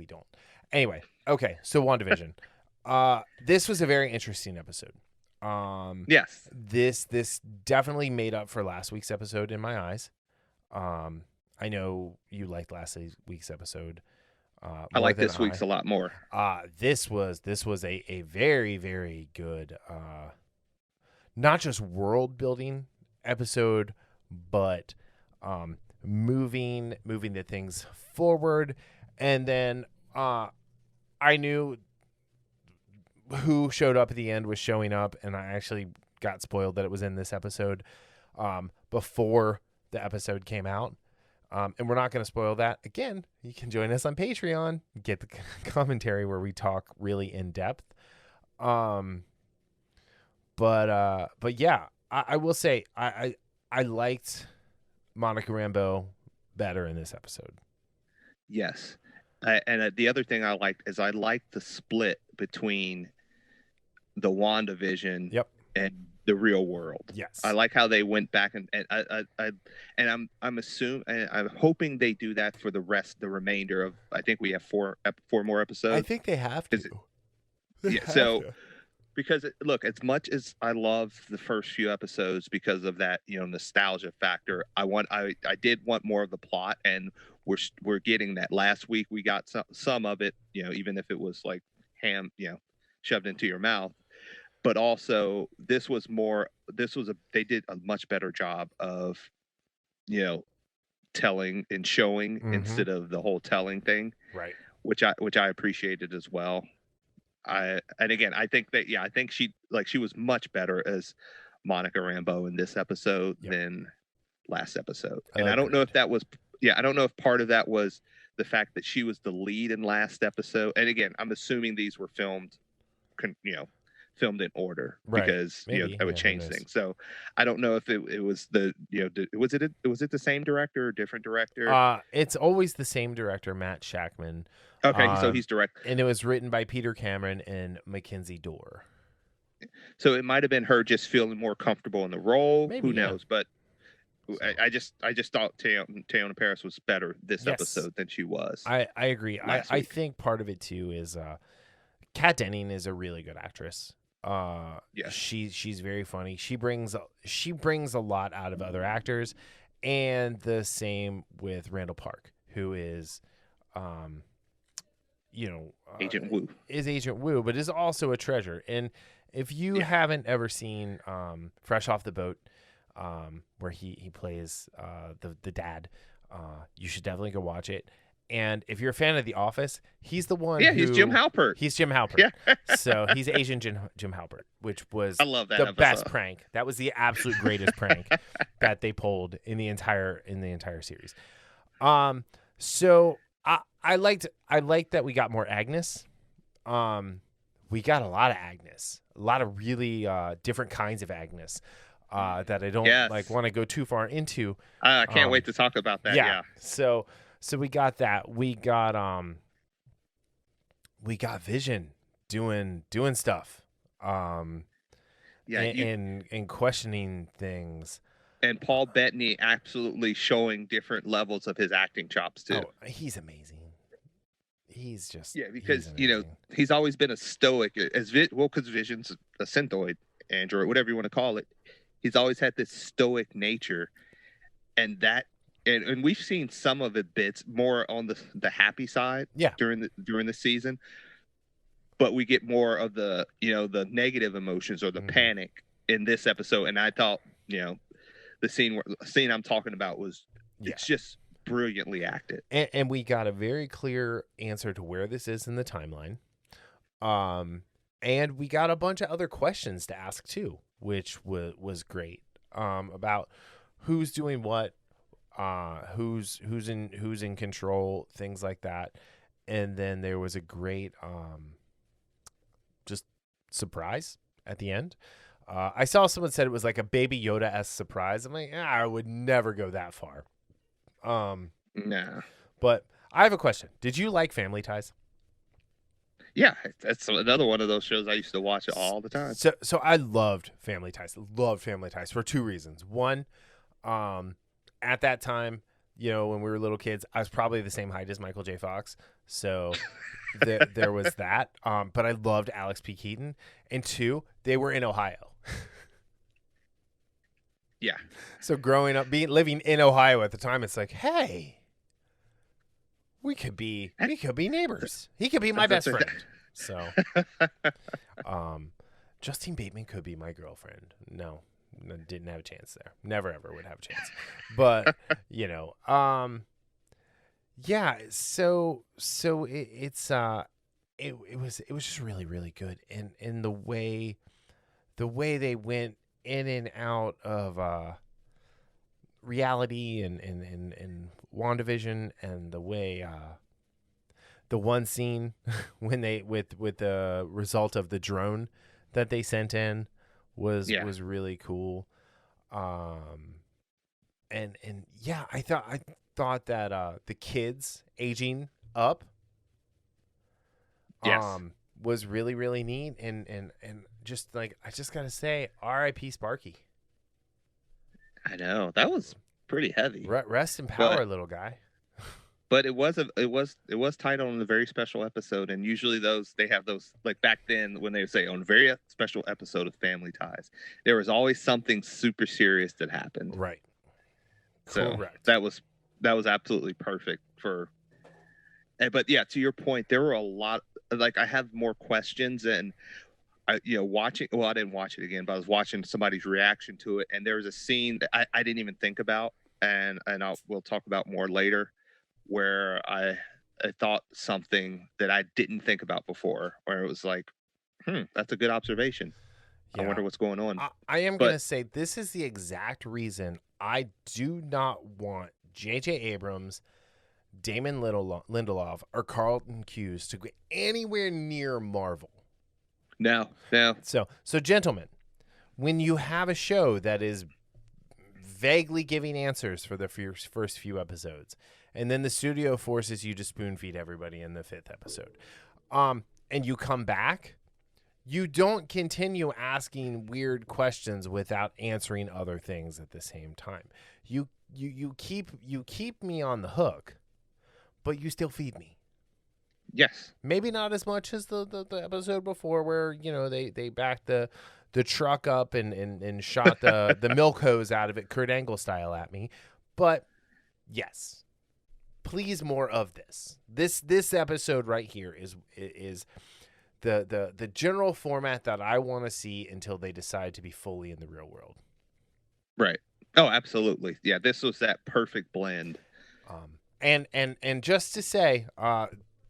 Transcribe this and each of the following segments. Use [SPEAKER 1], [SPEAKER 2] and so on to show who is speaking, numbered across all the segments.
[SPEAKER 1] we don't. Anyway, okay, so WandaVision. This was a very interesting episode.
[SPEAKER 2] Yes.
[SPEAKER 1] This definitely made up for last week's episode in my eyes. I know you liked last week's episode.
[SPEAKER 2] I like this week's a lot more.
[SPEAKER 1] This was a very, very good, not just world building episode, but moving the things forward. And then I knew who showed up at the end was showing up, and I actually got spoiled that it was in this episode before the episode came out. And we're not going to spoil that. Again, you can join us on Patreon, get the commentary where we talk really in depth. But yeah, I will say I liked Monica Rambeau better in this episode.
[SPEAKER 2] Yes. And the other thing I liked is I liked the split between the WandaVision and the real world.
[SPEAKER 1] Yes,
[SPEAKER 2] I like how they went back and I'm assuming and I'm hoping they do that for the remainder of. I think we have four more episodes.
[SPEAKER 1] I think they have to.
[SPEAKER 2] Because look, as much as I love the first few episodes because of that nostalgia factor, I did want more of the plot, and we're getting that. Last week we got some of it, even if it was like ham, shoved into your mouth. But also, they did a much better job of, telling and showing instead of the whole telling thing,
[SPEAKER 1] right?
[SPEAKER 2] Which I appreciated as well. I think she was much better as Monica Rambeau in this episode than last episode, and I don't know if that was, I don't know if part of that was the fact that she was the lead in last episode, and again, I'm assuming these were filmed in order, right? Because that would change things. So I don't know if it was was it the same director or different director?
[SPEAKER 1] It's always the same director, Matt Shakman.
[SPEAKER 2] Okay, so he's direct,
[SPEAKER 1] and it was written by Peter Cameron and Mackenzie Dohr.
[SPEAKER 2] So it might have been her just feeling more comfortable in the role. Maybe, who knows? But I just thought Teyonah Parris was better this episode than she was.
[SPEAKER 1] I agree. I think part of it too is Kat Dennings is a really good actress. She's very funny. She brings a lot out of other actors, and the same with Randall Park, who is
[SPEAKER 2] Agent Woo.
[SPEAKER 1] Is Agent Woo, but is also a treasure. And if you haven't ever seen Fresh Off the Boat, where he plays the dad, you should definitely go watch it. And if you're a fan of The Office, he's the one.
[SPEAKER 2] Yeah, he's Jim Halpert.
[SPEAKER 1] He's Jim Halpert. Yeah. So he's Asian Jim Halpert, which was
[SPEAKER 2] I love that
[SPEAKER 1] the
[SPEAKER 2] episode.
[SPEAKER 1] Best prank. That was the absolute greatest prank that they pulled in the entire series. So I liked that we got more Agnes. We got a lot of Agnes, a lot of really different kinds of Agnes that I don't want to go too far into.
[SPEAKER 2] I can't wait to talk about that. Yeah.
[SPEAKER 1] So we got that. We got Vision doing stuff. And questioning things.
[SPEAKER 2] And Paul Bettany absolutely showing different levels of his acting chops too.
[SPEAKER 1] Oh, he's amazing. He's just
[SPEAKER 2] because he's always been a stoic because Vision's a synthoid android, whatever you want to call it. He's always had this stoic nature, and we've seen some of it bits more on the happy side during the season, but we get more of the the negative emotions or the panic in this episode. And I thought the scene I'm talking about was it's just brilliantly acted,
[SPEAKER 1] and we got a very clear answer to where this is in the timeline, and we got a bunch of other questions to ask too, which was great, about who's doing what, who's in control, things like that. And then there was a great just surprise at the end. I saw someone said it was like a Baby Yoda-esque surprise. I'm like, I would never go that far.
[SPEAKER 2] Nah.
[SPEAKER 1] But I have a question. Did you like Family Ties?
[SPEAKER 2] Yeah, that's another one of those shows I used to watch it all the time.
[SPEAKER 1] So I loved Family Ties. Loved Family Ties for two reasons. One, at that time, when we were little kids, I was probably the same height as Michael J. Fox. So there was that. But I loved Alex P. Keaton. And 2, they were in Ohio.
[SPEAKER 2] Yeah.
[SPEAKER 1] So growing up, living in Ohio at the time, it's like, hey, we could be neighbors. He could be my best friend. So, Justine Bateman could be my girlfriend. No, didn't have a chance there. Never ever would have a chance. But yeah. So it was just really, really good, and the way they went in and out of reality and WandaVision, and the way the one scene when they with the result of the drone that they sent in was really cool. And yeah, I thought that the kids aging up was really, really neat, and just like, I just gotta say, R.I.P. Sparky.
[SPEAKER 2] I know, that was pretty heavy.
[SPEAKER 1] Rest in power, little guy.
[SPEAKER 2] But it was titled on a very special episode, and usually they have those, like back then when they would say on a very special episode of Family Ties, there was always something super serious that happened.
[SPEAKER 1] Right.
[SPEAKER 2] So
[SPEAKER 1] correct.
[SPEAKER 2] that was absolutely perfect for. But yeah, to your point, there were a lot. Like, I have more questions, and watching. Well, I didn't watch it again, but I was watching somebody's reaction to it, and there was a scene that I didn't even think about, and we'll talk about more later, where I thought something that I didn't think about before, where it was like, that's a good observation. Yeah. I wonder what's going on.
[SPEAKER 1] I am going to say, this is the exact reason I do not want J.J. Abrams, Damon Lindelof, or Carlton Cuse to go anywhere near Marvel.
[SPEAKER 2] No.
[SPEAKER 1] So gentlemen, when you have a show that is vaguely giving answers for the first few episodes, and then the studio forces you to spoon feed everybody in the 5th episode, and you come back, you don't continue asking weird questions without answering other things at the same time. You keep me on the hook, but you still feed me.
[SPEAKER 2] Yes.
[SPEAKER 1] Maybe not as much as the episode before, where they backed the truck up and shot the milk hose out of it, Kurt Angle style, at me. But yes, please, more of this. This episode right here is the general format that I want to see until they decide to be fully in the real world.
[SPEAKER 2] Right. Oh, absolutely. Yeah, this was that perfect blend.
[SPEAKER 1] And just to say,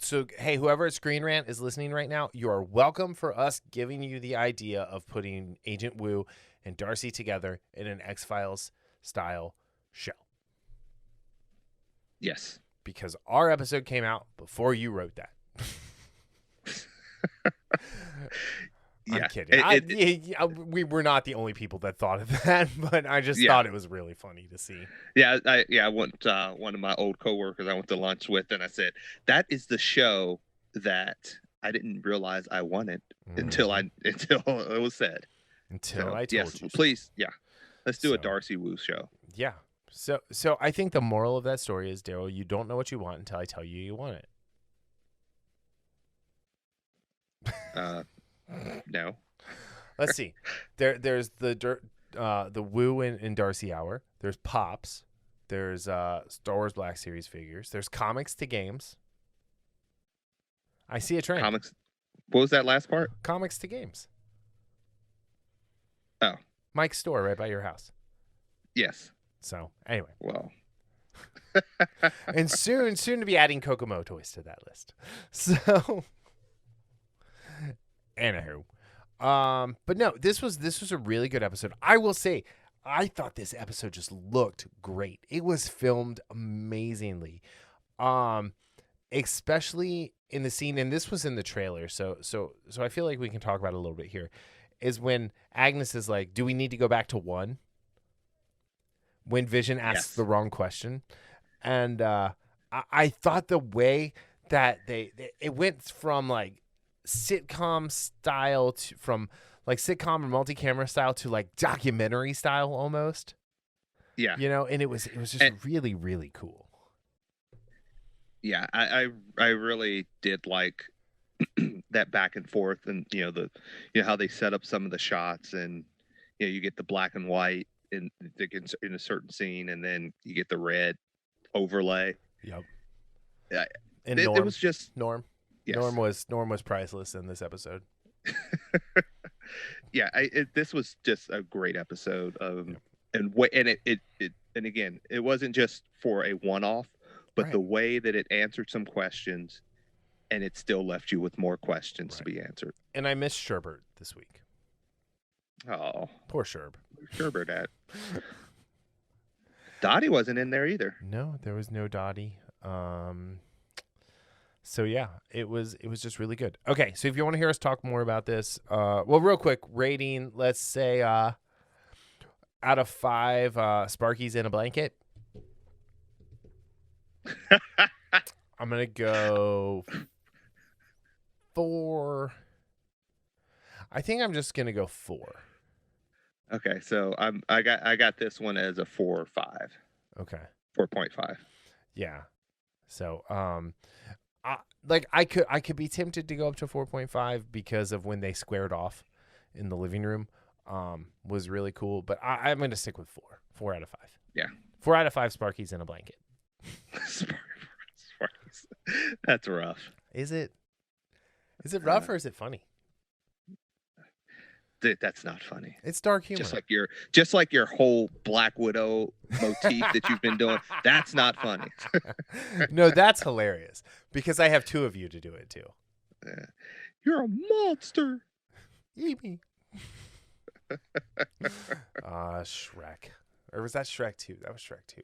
[SPEAKER 1] so hey, whoever at Screen Rant is listening right now, you are welcome for us giving you the idea of putting Agent Woo and Darcy together in an X-Files style show.
[SPEAKER 2] Yes.
[SPEAKER 1] Because our episode came out before you wrote that. I'm kidding. We were not the only people that thought of that, but I just thought it was really funny to see.
[SPEAKER 2] Yeah, I went one of my old coworkers I went to lunch with, and I said, that is the show that I didn't realize I wanted until it was said.
[SPEAKER 1] Until I told you.
[SPEAKER 2] Please, let's do a Darcy Woo show.
[SPEAKER 1] Yeah. So I think the moral of that story is, Daryl, you don't know what you want until I tell you want it.
[SPEAKER 2] No.
[SPEAKER 1] Let's see. There's the Woo and Darcy hour. There's Pops. There's Star Wars Black Series figures. There's comics to games. I see a trend.
[SPEAKER 2] Comics. What was that last part?
[SPEAKER 1] Comics to games.
[SPEAKER 2] Oh.
[SPEAKER 1] Mike's store right by your house.
[SPEAKER 2] Yes.
[SPEAKER 1] So anyway.
[SPEAKER 2] Well.
[SPEAKER 1] And soon to be adding Kokomo toys to that list. So. Anywho, but no, this was a really good episode. I will say, I thought this episode just looked great. It was filmed amazingly, especially in the scene, and this was in the trailer. So I feel like we can talk about it a little bit here. Is when Agnes is like, "Do we need to go back to 1?" When Vision asks the wrong question, and I thought the way that it went from like sitcom style from like sitcom or multi-camera style to like documentary style almost.
[SPEAKER 2] Yeah.
[SPEAKER 1] And it was just really, really cool.
[SPEAKER 2] Yeah, I really did like that back and forth, and how they set up some of the shots, and you get the black and white in a certain scene, and then you get the red overlay.
[SPEAKER 1] Yep.
[SPEAKER 2] Yeah,
[SPEAKER 1] And
[SPEAKER 2] it was just
[SPEAKER 1] Norm.
[SPEAKER 2] yes.
[SPEAKER 1] Norm was priceless in this episode.
[SPEAKER 2] Yeah, this was just a great episode. And again, it wasn't just for a one-off, but
[SPEAKER 1] Right.
[SPEAKER 2] the way that it answered some questions, and it still left you with more questions to be answered.
[SPEAKER 1] And I missed Sherbert this week.
[SPEAKER 2] Oh,
[SPEAKER 1] poor Sherb.
[SPEAKER 2] Sherbert at. Dottie wasn't in there either.
[SPEAKER 1] No, there was no Dottie. So yeah, it was just really good. Okay, so if you want to hear us talk more about this, well, real quick, rating, let's say out of 5 Sparkies in a blanket. I'm gonna go 4. I think I'm just gonna go 4.
[SPEAKER 2] Okay, so I got this one as a 4 or 5.
[SPEAKER 1] Okay.
[SPEAKER 2] 4.5.
[SPEAKER 1] Yeah. So I could be tempted to go up to 4.5 because of when they squared off in the living room. Was really cool, but I'm gonna stick with 4. 4 out of 5.
[SPEAKER 2] Yeah.
[SPEAKER 1] 4 out of 5 Sparkies in a blanket.
[SPEAKER 2] Sparkies. That's rough.
[SPEAKER 1] Is it rough or is it funny?
[SPEAKER 2] That's not funny.
[SPEAKER 1] It's dark humor.
[SPEAKER 2] Just like your whole Black Widow motif that you've been doing. That's not funny.
[SPEAKER 1] No, that's hilarious because I have 2 of you to do it too.
[SPEAKER 2] Yeah. You're a monster.
[SPEAKER 1] Eat me. Shrek. Or was that Shrek 2? That was Shrek 2.